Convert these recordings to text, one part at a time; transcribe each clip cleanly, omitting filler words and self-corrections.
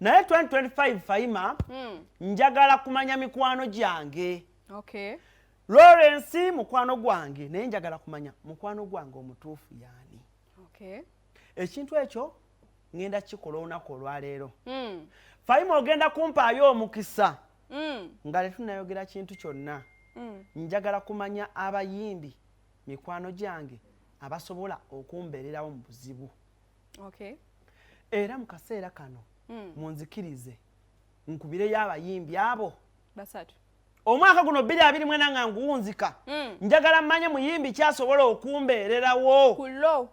naye 2025 Faima njagala kumanya mikwano gyange. Okay. Lawrence mukwano gwange naye njagala kumanya mukwano gwange omutuufu yaani. Okay. Ekintu ekyo ngenda kikola olunaku olwaleero. Faima ogenda kumpaayo omukisa nga tetunnayogera kintu kyonna. Njagala kumanya abayimbi mikwano gyange abasobola okumbeererawo mu buzibu. Okay. Era mu kaseera kano munzikirize nkubireyo abayimbi abo basatu. Omwaka guno 2024 nga nguwunzika njagala mmanye muyimbi kyasobola okumbeererawo. Kulo.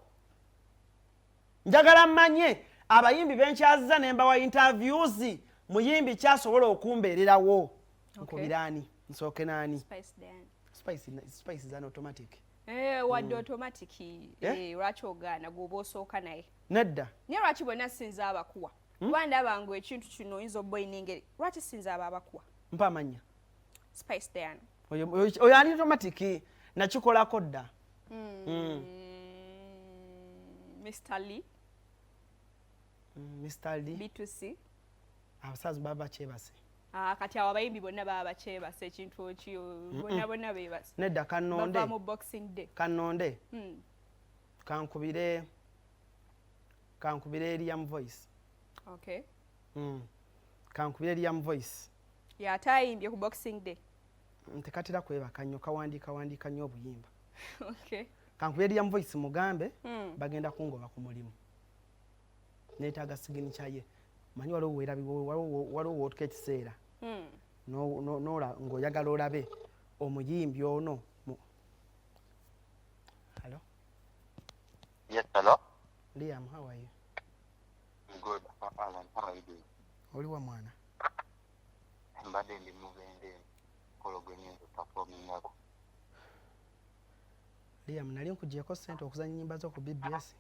Njagala mmanye abayimbi benkyaziza ne mbawa interviews muyimbi kyasobola okumbeererawo. Nkubirani nsooke nani? Spice Dan. Spice is an automatic. Wadde automatic lwaki ogaana gwoba osooka naye. Nedda. Naye lwaki bonna sinza abakuwa? Kuba ndaba ngu ekintu kino oyinza obba olina engeri. Lwaki sinza abakuwa? Mpa amanya. Spice Dan. Oyo ani automatic nakikolako dda. Mr. Lee. Mr. Lee. B2C. Abasazi baba kyebase. Kati awo abayimbi bonna baba bakyebase ekintu ekyo bonna beebase. Nedda Kanonde. Bava mu Boxing Day. Kanonde. Kankubire Liam Voice. Okay. Kankubire Liam Voice. Yatayimbye ku Boxing Day. Ntekatira kwebaka nnyo kawandiika nnyo obuyimba. Okay. Kankubire Liam Voice mugambe bagenda kungoba ku mulimu. Neetaaga sigini kyaye. Manyi waliwo waliwo wootuka ekiseera. Ng'oyagala olabe omuyimbi ono. Hello? Yes, hello? Liam, how are you? Good, Alan, how are you doing? Oli wa mwana? Mbadde ndi muvende kologeni performing ako. Liam, nali nkugyeko ssente okuzanya nnyimba zo ku BBS.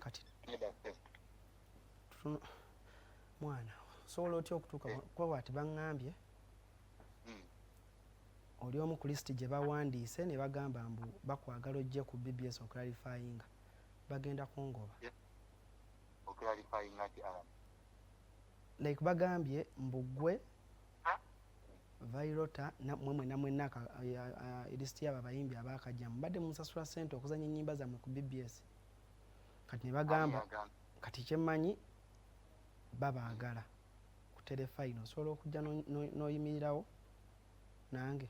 Kati mwana osobola otya okutuuka kuba bwati baŋŋambye oli omu ku lisiti gye bawandiise ne bagamba mbu bakwagala ojje ku BBS okulalifayinga bagenda kungoba. Like bagambye mbu ggwe Vairota mwemwe mwenna lisiti y'abo abayimbi abaakajjamu mbadde munsasula ssente okuzanya ennyimba zammwe ku BBS. Kati ne bagamba kati kyemmanyi babaagala ku telefayino osobola okujja n'oyimirirawo nange.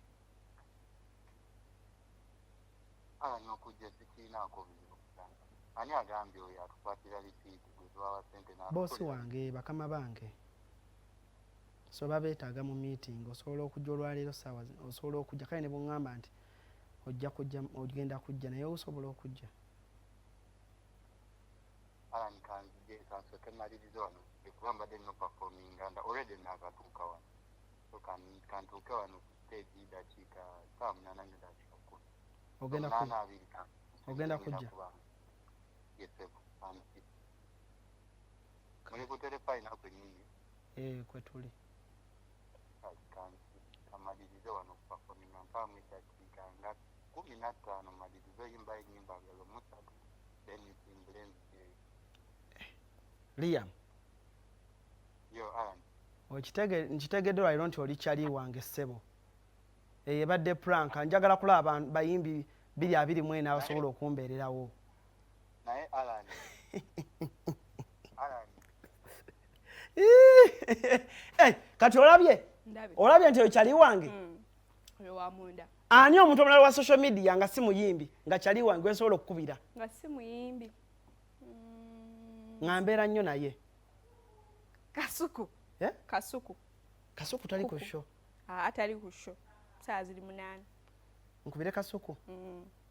Boosi wange bakama bange so babeetaaga mu meeting osobola okujja olwaleero ssaawa osobola okujja kale ne buŋŋamba nti ojja kujja ogenda kujja naye osobola okujja. Ogenda kujja. Kwe tuli. Liam. Nkitegedde lwaliro nti oli kyali wange ssebo. Ebadde prank njagala kulaba bayimbi 2024 abasobola okumbeererawo. Naye Alan. Kati olabye nti oyo kyali wange. Oyo wa munda. Ani omuntu omulala wa social media nga si muyimbi nga kyali wange gwe nsobola okukubira? Nga si muyimbi. Nga mbeera nnyo naye. Kasuku. Kasuku. Kasuku tali ku show. Atali ku show. Saa ziri 8. Nkubire Kasuku.